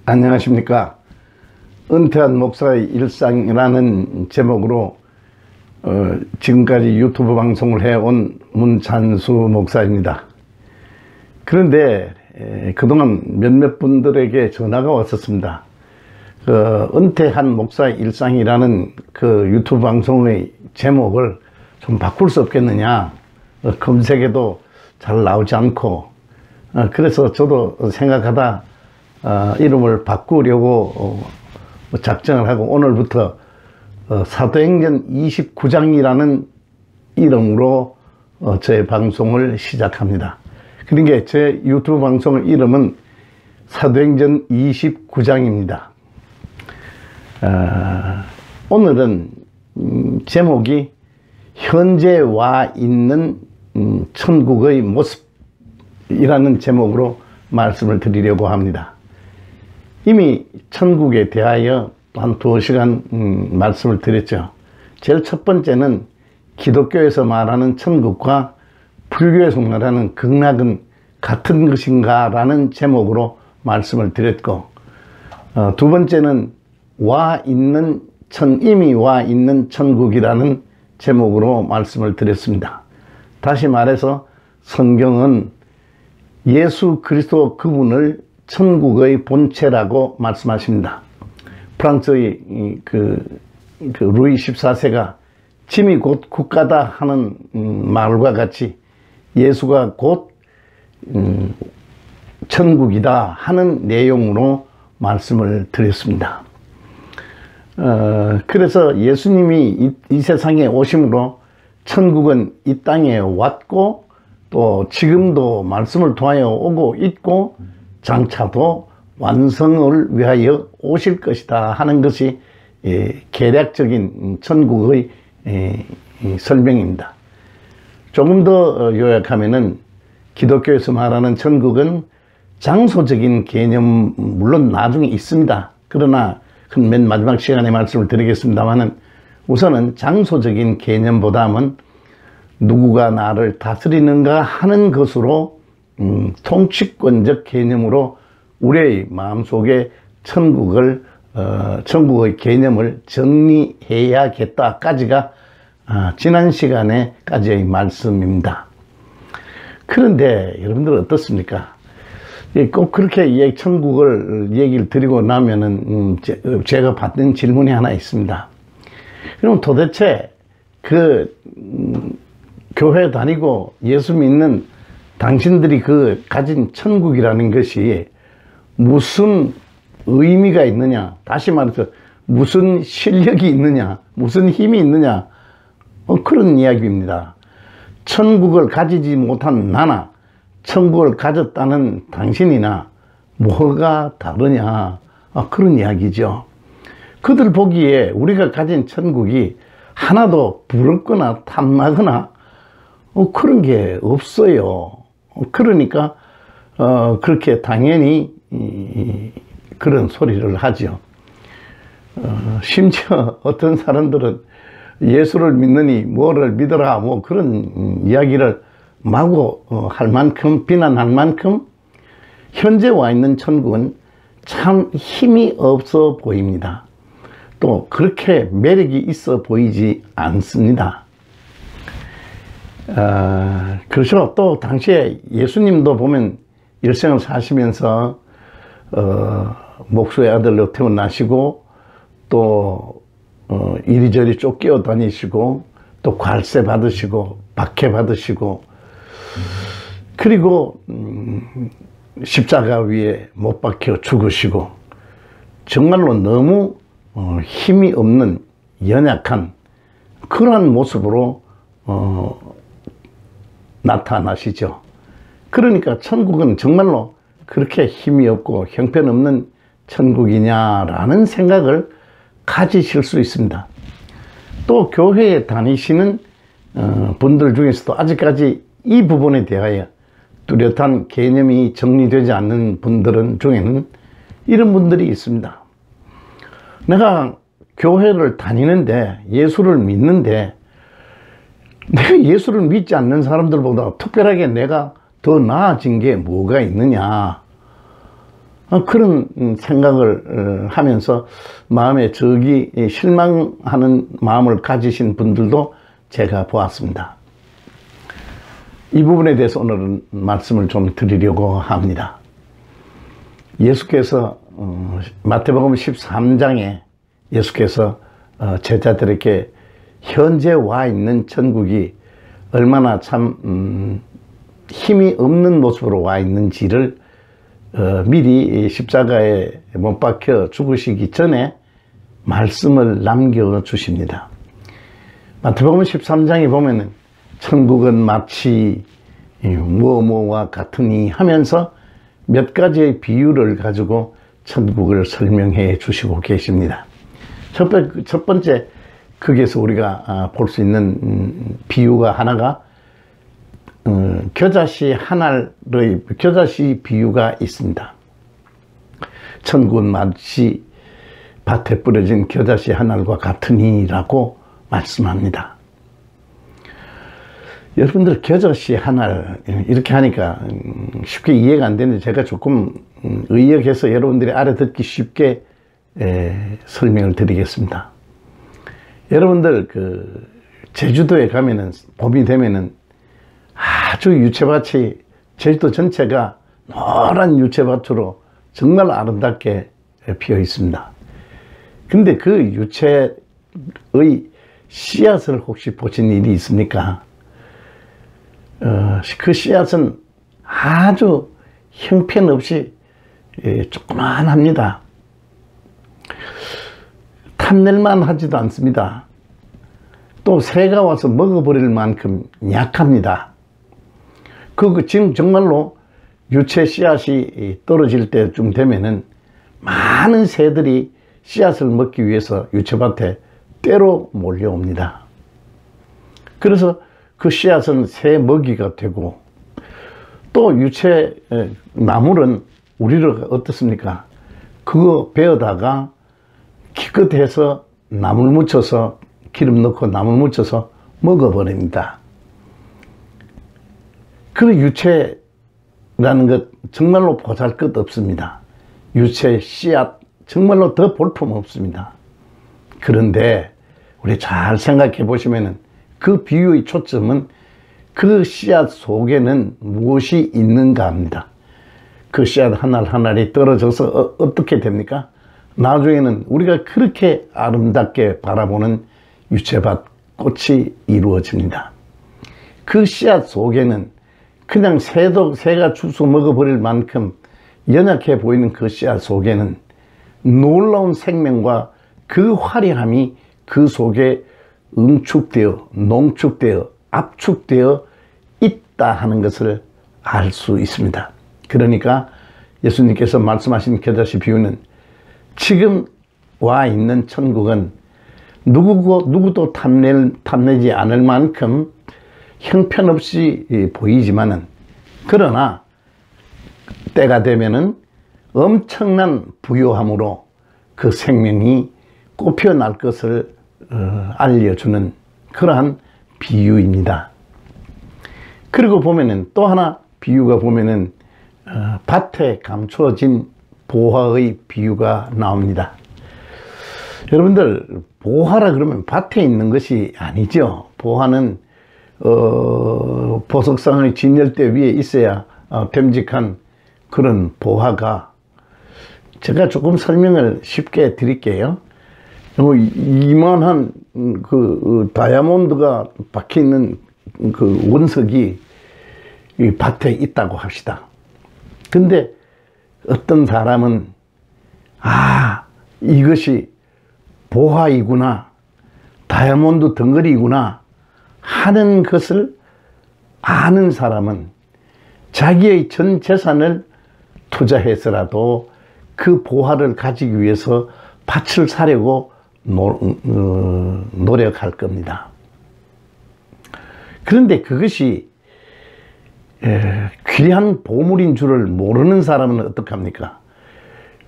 안녕하십니까. 은퇴한 목사의 일상이라는 제목으로 지금까지 유튜브 방송을 해온 문찬수 목사입니다. 그런데 그동안 몇몇 분들에게 전화가 왔었습니다. 은퇴한 목사의 일상이라는 그 유튜브 방송의 제목을 좀 바꿀 수 없겠느냐, 검색에도 잘 나오지 않고, 그래서 저도 생각하다 이름을 바꾸려고 작정을 하고 오늘부터 사도행전 29장이라는 이름으로 제 방송을 시작합니다. 그러니까 제 유튜브 방송 이름은 사도행전 29장입니다. 오늘은 제목이 현재 와 있는 천국의 모습이라는 제목으로 말씀을 드리려고 합니다. 이미 천국에 대하여 한 2시간 말씀을 드렸죠. 제일 첫 번째는 기독교에서 말하는 천국과 불교에서 말하는 극락은 같은 것인가 라는 제목으로 말씀을 드렸고, 두 번째는 이미 와 있는 천국이라는 제목으로 말씀을 드렸습니다. 다시 말해서 성경은 예수 그리스도 그분을 천국의 본체라고 말씀하십니다. 프랑스의 루이 14세가 짐이 곧 국가다 하는 말과 같이 예수가 곧 천국이다 하는 내용으로 말씀을 드렸습니다. 그래서 예수님이 이 세상에 오심으로 천국은 이 땅에 왔고, 또 지금도 말씀을 통하여 오고 있고, 장차도 완성을 위하여 오실 것이다 하는 것이 개략적인 천국의 설명입니다. 조금 더 요약하면은 기독교에서 말하는 천국은 장소적인 개념 물론 나중에 있습니다. 그러나 맨 마지막 시간에 말씀을 드리겠습니다만은 우선은 장소적인 개념보다는 누구가 나를 다스리는가 하는 것으로 통치권적 개념으로 우리의 마음속에 천국의 개념을 정리해야겠다까지가 지난 시간에까지의 말씀입니다. 그런데 여러분들 어떻습니까? 꼭 그렇게 천국을 얘기를 드리고 나면은 제가 받는 질문이 하나 있습니다. 그럼 도대체 교회 다니고 예수 믿는 당신들이 가진 천국이라는 것이 무슨 의미가 있느냐, 다시 말해서 무슨 실력이 있느냐, 무슨 힘이 있느냐, 그런 이야기입니다. 천국을 가지지 못한 나나 천국을 가졌다는 당신이나 뭐가 다르냐, 그런 이야기죠. 그들 보기에 우리가 가진 천국이 하나도 부럽거나 탐나거나 그런 게 없어요. 그러니까 그렇게 당연히 그런 소리를 하죠. 심지어 어떤 사람들은 예수를 믿느니 뭐를 믿어라, 뭐 그런 이야기를 마구 할 만큼, 비난할 만큼 현재 와 있는 천국은 참 힘이 없어 보입니다. 또 그렇게 매력이 있어 보이지 않습니다. 그렇죠. 또 당시에 예수님도 보면 일생을 사시면서 목수의 아들로 태어나시고, 또 이리저리 쫓겨 다니시고, 또 괄세 받으시고 박해 받으시고, 그리고 십자가 위에 못 박혀 죽으시고, 정말로 너무 힘이 없는 연약한 그러한 모습으로 나타나시죠. 그러니까 천국은 정말로 그렇게 힘이 없고 형편없는 천국이냐라는 생각을 가지실 수 있습니다. 또 교회에 다니시는 분들 중에서도 아직까지 이 부분에 대하여 뚜렷한 개념이 정리되지 않는 분들은 중에는 이런 분들이 있습니다. 내가 교회를 다니는데, 예수를 믿는데, 내가 예수를 믿지 않는 사람들보다 특별하게 내가 더 나아진 게 뭐가 있느냐, 그런 생각을 하면서 마음에 적이 실망하는 마음을 가지신 분들도 제가 보았습니다. 이 부분에 대해서 오늘은 말씀을 좀 드리려고 합니다. 예수께서 마태복음 13장에 예수께서 제자들에게 현재 와 있는 천국이 얼마나 참 힘이 없는 모습으로 와 있는지를 미리 십자가에 못 박혀 죽으시기 전에 말씀을 남겨주십니다. 마태복음 13장에 보면은 천국은 마치 뭐뭐와 같으니 하면서 몇 가지의 비유를 가지고 천국을 설명해 주시고 계십니다. 첫 번째 거기에서 우리가 볼 수 있는 비유가 하나가 겨자씨 한 알의 겨자씨 비유가 있습니다. 천국은 마치 밭에 뿌려진 겨자씨 한 알과 같으니라고 말씀합니다. 여러분들 겨자씨 한 알 이렇게 하니까 쉽게 이해가 안 되는데 제가 조금 의역해서 여러분들이 알아듣기 쉽게 설명을 드리겠습니다. 여러분들 제주도에 가면은 봄이 되면은 아주 유채밭이 제주도 전체가 노란 유채밭으로 정말 아름답게 피어 있습니다. 근데 그 유채의 씨앗을 혹시 보신 일이 있습니까? 그 씨앗은 아주 형편없이 조그만합니다. 탐낼만 하지도 않습니다. 또 새가 와서 먹어버릴 만큼 약합니다. 지금 정말로 유채 씨앗이 떨어질 때쯤 되면은 많은 새들이 씨앗을 먹기 위해서 유채밭에 때로 몰려옵니다. 그래서 그 씨앗은 새 먹이가 되고, 또 유채 나물은 우리를 어떻습니까? 그거 베어다가 기껏해서 나물 묻혀서 기름 넣고 나물 묻혀서 먹어버립니다. 그 유채라는 것 정말로 보잘것 없습니다. 유채 씨앗 정말로 더 볼품 없습니다. 그런데 우리 잘 생각해 보시면은 그 비유의 초점은 그 씨앗 속에는 무엇이 있는가 합니다. 그 씨앗 하나 하나이 떨어져서 어떻게 됩니까? 나중에는 우리가 그렇게 아름답게 바라보는 유채밭 꽃이 이루어집니다. 그 씨앗 속에는 그냥 새가 주워 먹어버릴 만큼 연약해 보이는 그 씨앗 속에는 놀라운 생명과 그 화려함이 그 속에 응축되어 농축되어 압축되어 있다 하는 것을 알 수 있습니다. 그러니까 예수님께서 말씀하신 겨자씨 비유는 지금 와 있는 천국은 누구도 탐내지 않을 만큼 형편없이 보이지만은, 그러나 때가 되면은 엄청난 부요함으로 그 생명이 꽃피어날 것을 알려주는 그러한 비유입니다. 그리고 보면은 또 하나 비유가 보면은 밭에 감추어진 보화의 비유가 나옵니다. 여러분들, 보화라 그러면 밭에 있는 것이 아니죠. 보화는 보석상의 진열대 위에 있어야 됨직한 그런 보화가, 제가 조금 설명을 쉽게 드릴게요. 이만한 다이아몬드가 박혀 있는 그 원석이 이 밭에 있다고 합시다. 근데 어떤 사람은 이것이 보화이구나, 다이아몬드 덩어리이구나 하는 것을 아는 사람은 자기의 전 재산을 투자해서라도 그 보화를 가지기 위해서 밭을 사려고 노력할 겁니다. 그런데 그것이 귀한 보물인 줄을 모르는 사람은 어떡합니까?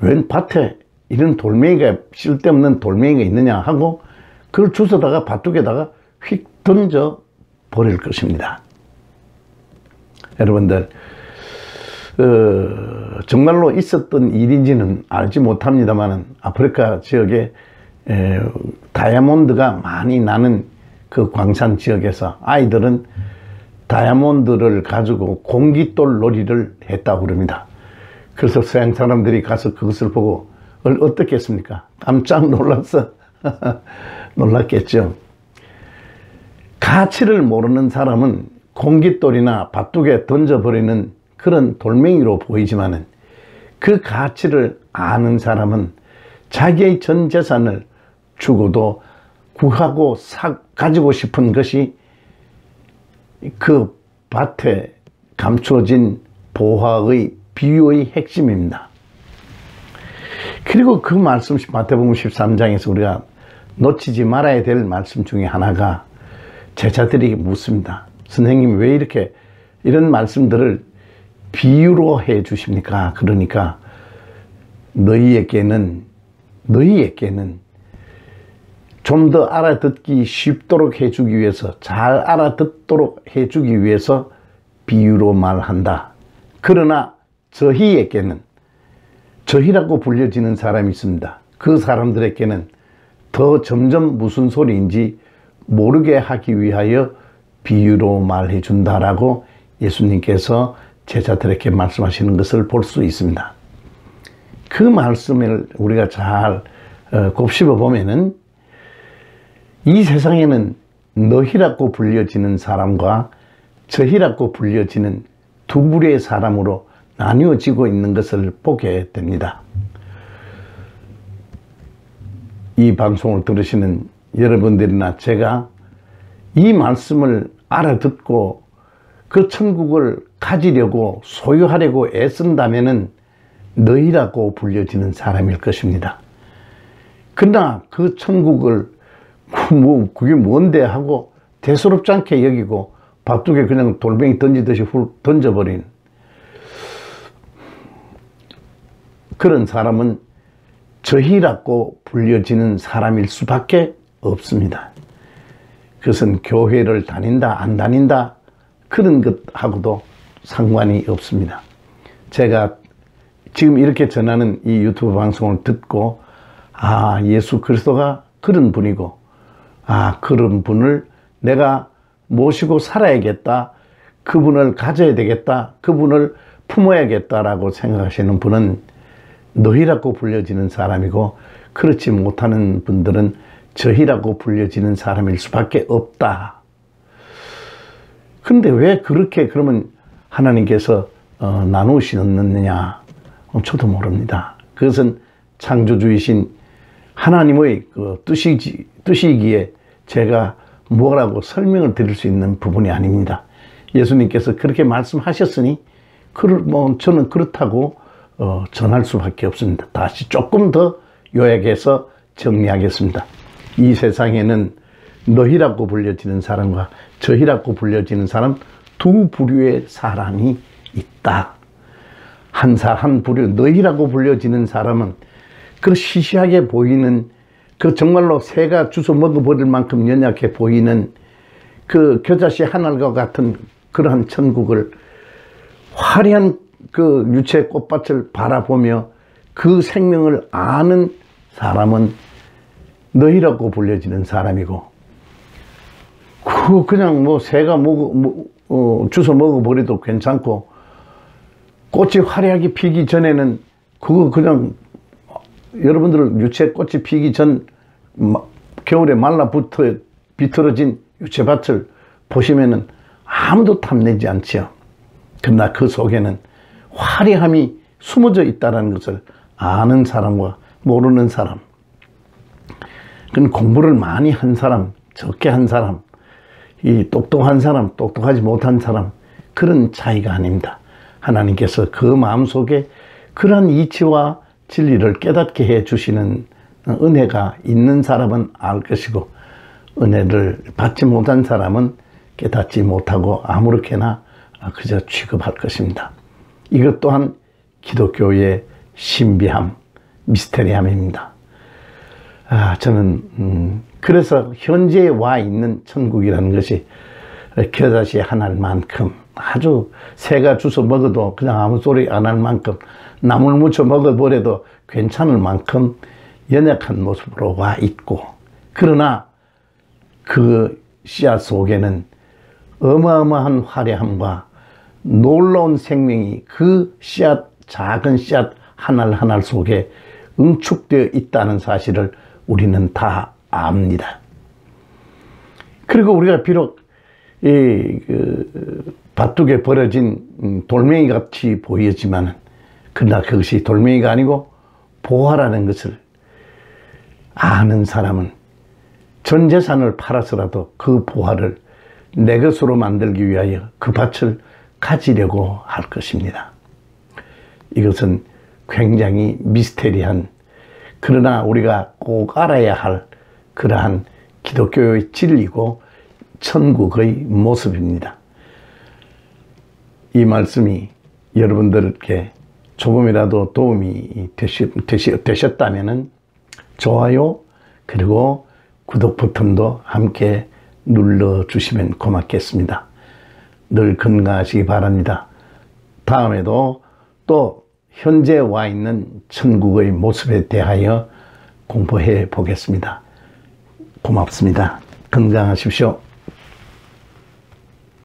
웬 밭에 이런 돌멩이가, 쓸데없는 돌멩이가 있느냐 하고 그걸 주워다가 밭둑에다가 휙 던져 버릴 것입니다. 여러분들, 정말로 있었던 일인지는 알지 못합니다만 아프리카 지역에 다이아몬드가 많이 나는 그 광산 지역에서 아이들은 다이아몬드를 가지고 공깃돌 놀이를 했다고 그럽니다. 그래서 서양 사람들이 가서 그것을 보고 어떻겠습니까? 깜짝 놀라서 놀랐겠죠. 가치를 모르는 사람은 공깃돌이나 밭둑에 던져버리는 그런 돌멩이로 보이지만은 그 가치를 아는 사람은 자기의 전 재산을 주고도 구하고 가지고 싶은 것이 그 밭에 감추어진 보화의 비유의 핵심입니다. 그리고 그 말씀 마태복음 13장에서 우리가 놓치지 말아야 될 말씀 중에 하나가 제자들이 묻습니다. 선생님 왜 이렇게 이런 말씀들을 비유로 해 주십니까? 그러니까 너희에게는 좀 더 알아듣기 쉽도록 해주기 위해서, 잘 알아듣도록 해주기 위해서 비유로 말한다. 그러나 저희에게는, 저희라고 불려지는 사람이 있습니다. 그 사람들에게는 더 점점 무슨 소리인지 모르게 하기 위하여 비유로 말해 준다라고 예수님께서 제자들에게 말씀하시는 것을 볼 수 있습니다. 그 말씀을 우리가 잘 곱씹어 보면은 이 세상에는 너희라고 불려지는 사람과 저희라고 불려지는 두 부류의 사람으로 나뉘어지고 있는 것을 보게 됩니다. 이 방송을 들으시는 여러분들이나 제가 이 말씀을 알아듣고 그 천국을 가지려고 소유하려고 애쓴다면은 너희라고 불려지는 사람일 것입니다. 그러나 그 천국을 그게 뭔데 하고 대수롭지 않게 여기고 밭둑에 그냥 돌멩이 던지듯이 던져버린 그런 사람은 저희라고 불려지는 사람일 수밖에 없습니다. 그것은 교회를 다닌다 안 다닌다 그런 것하고도 상관이 없습니다. 제가 지금 이렇게 전하는 이 유튜브 방송을 듣고 예수 그리스도가 그런 분이고 그런 분을 내가 모시고 살아야겠다, 그분을 가져야 되겠다, 그분을 품어야겠다라고 생각하시는 분은 너희라고 불려지는 사람이고, 그렇지 못하는 분들은 저희라고 불려지는 사람일 수밖에 없다. 그런데 왜 그렇게 그러면 하나님께서 나누시느냐? 저도 모릅니다. 그것은 창조주이신 하나님의 그 뜻이기에 제가 뭐라고 설명을 드릴 수 있는 부분이 아닙니다. 예수님께서 그렇게 말씀하셨으니 저는 그렇다고 전할 수밖에 없습니다. 다시 조금 더 요약해서 정리하겠습니다. 이 세상에는 너희라고 불려지는 사람과 저희라고 불려지는 사람 두 부류의 사람이 있다. 한 부류, 너희라고 불려지는 사람은 그 시시하게 보이는, 그 정말로 새가 주워 먹어버릴 만큼 연약해 보이는 그 겨자씨 하늘과 같은 그러한 천국을 화려한 그 유채 꽃밭을 바라보며 그 생명을 아는 사람은 너희라고 불려지는 사람이고, 그냥 뭐 새가 주워 먹어버려도 괜찮고, 꽃이 화려하게 피기 전에는 그거 그냥 여러분들 유채 꽃이 피기 전 겨울에 말라붙어 비틀어진 유채밭을 보시면은 아무도 탐내지 않지요. 그러나 그 속에는 화려함이 숨어져 있다는 것을 아는 사람과 모르는 사람, 그건 공부를 많이 한 사람, 적게 한 사람, 이 똑똑한 사람, 똑똑하지 못한 사람, 그런 차이가 아닙니다. 하나님께서 그 마음속에 그러한 이치와 진리를 깨닫게 해 주시는 은혜가 있는 사람은 알 것이고, 은혜를 받지 못한 사람은 깨닫지 못하고 아무렇게나 그저 취급할 것입니다. 이것 또한 기독교의 신비함, 미스테리함입니다. 저는 그래서 현재에 와 있는 천국이라는 것이 겨자씨 하나일 만큼 아주 새가 주워 먹어도 그냥 아무 소리 안 할 만큼 나물 무쳐 먹어버려도 괜찮을 만큼 연약한 모습으로 와 있고, 그러나 그 씨앗 속에는 어마어마한 화려함과 놀라운 생명이 그 씨앗, 작은 씨앗 하나를 하나 속에 응축되어 있다는 사실을 우리는 다 압니다. 그리고 우리가 비록 밭둑에 버려진 돌멩이 같이 보이지만, 그러나 그것이 돌멩이가 아니고 보화라는 것을 아는 사람은 전 재산을 팔아서라도 그 보화를 내 것으로 만들기 위하여 그 밭을 가지려고 할 것입니다. 이것은 굉장히 미스테리한, 그러나 우리가 꼭 알아야 할 그러한 기독교의 진리고 천국의 모습입니다. 이 말씀이 여러분들께 조금이라도 도움이 되셨다면 좋아요 그리고 구독 버튼도 함께 눌러주시면 고맙겠습니다. 늘 건강하시기 바랍니다. 다음에도 또 현재 와 있는 천국의 모습에 대하여 공부해 보겠습니다. 고맙습니다. 건강하십시오.